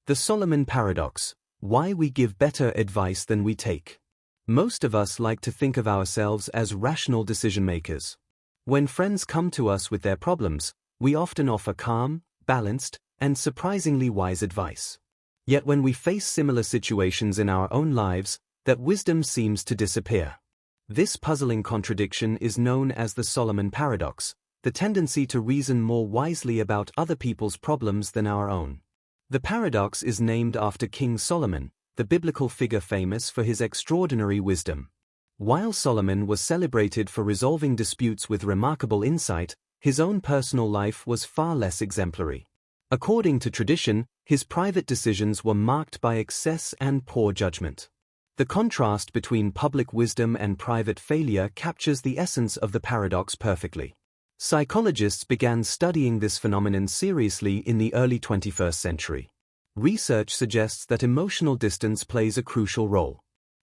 The Solomon Paradox: Why we give better advice than we take. Most of us like to think of ourselves as rational decision-makers. When friends come to us with their problems, we often offer calm, balanced, and surprisingly wise advice. Yet when we face similar situations in our own lives, that wisdom seems to disappear. This puzzling contradiction is known as the Solomon Paradox, the tendency to reason more wisely about other people's problems than our own. The paradox is named after King Solomon, the biblical figure famous for his extraordinary wisdom. While Solomon was celebrated for resolving disputes with remarkable insight, his own personal life was far less exemplary. According to tradition, his private decisions were marked by excess and poor judgment. The contrast between public wisdom and private failure captures the essence of the paradox perfectly. Psychologists began studying this phenomenon seriously in the early 21st century. Research suggests that emotional distance plays a crucial role.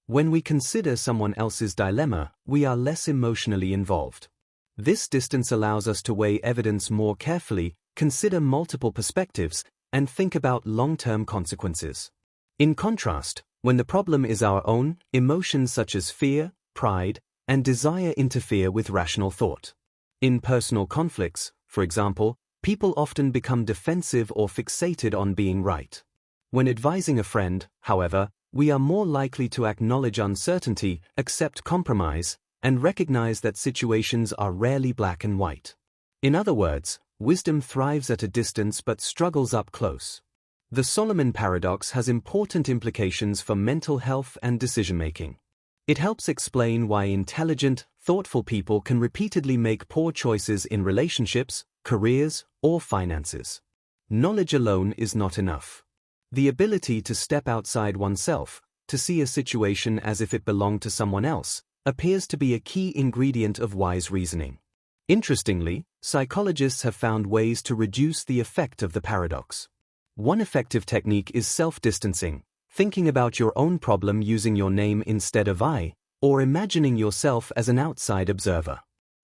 When we consider someone else's dilemma, we are less emotionally involved. This distance allows us to weigh evidence more carefully, consider multiple perspectives, and think about long-term consequences. In contrast, when the problem is our own, emotions such as fear, pride, and desire interfere with rational thought. In personal conflicts, for example, people often become defensive or fixated on being right. When advising a friend, however, we are more likely to acknowledge uncertainty, accept compromise, and recognize that situations are rarely black and white. In other words, wisdom thrives at a distance but struggles up close. The Solomon Paradox has important implications for mental health and decision-making. It helps explain why intelligent, thoughtful people can repeatedly make poor choices in relationships, careers, or finances. Knowledge alone is not enough. The ability to step outside oneself, to see a situation as if it belonged to someone else, appears to be a key ingredient of wise reasoning. Interestingly, psychologists have found ways to reduce the effect of the paradox. One effective technique is self-distancing, thinking about your own problem using your name instead of I, or imagining yourself as an outside observer.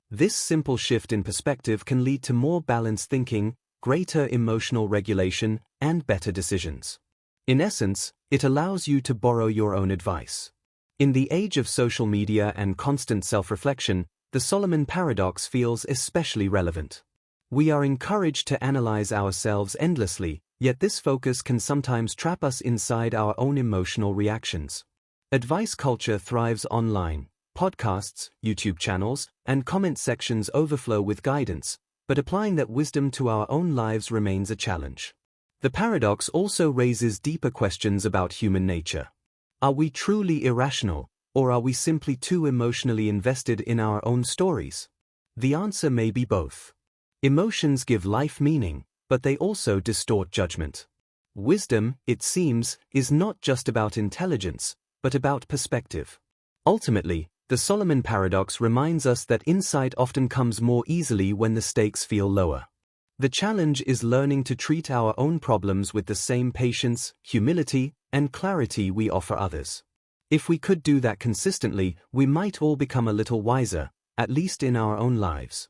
This simple shift in perspective can lead to more balanced thinking, greater emotional regulation, and better decisions. In essence, it allows you to borrow your own advice. In the age of social media and constant self-reflection, the Solomon Paradox feels especially relevant. We are encouraged to analyze ourselves endlessly, yet this focus can sometimes trap us inside our own emotional reactions. Advice culture thrives online. Podcasts, YouTube channels, and comment sections overflow with guidance, but applying that wisdom to our own lives remains a challenge. The paradox also raises deeper questions about human nature. Are we truly irrational, or are we simply too emotionally invested in our own stories? The answer may be both. Emotions give life meaning, but they also distort judgment. Wisdom, it seems, is not just about intelligence, but about perspective. Ultimately, the Solomon Paradox reminds us that insight often comes more easily when the stakes feel lower. The challenge is learning to treat our own problems with the same patience, humility, and clarity we offer others. If we could do that consistently, we might all become a little wiser, at least in our own lives.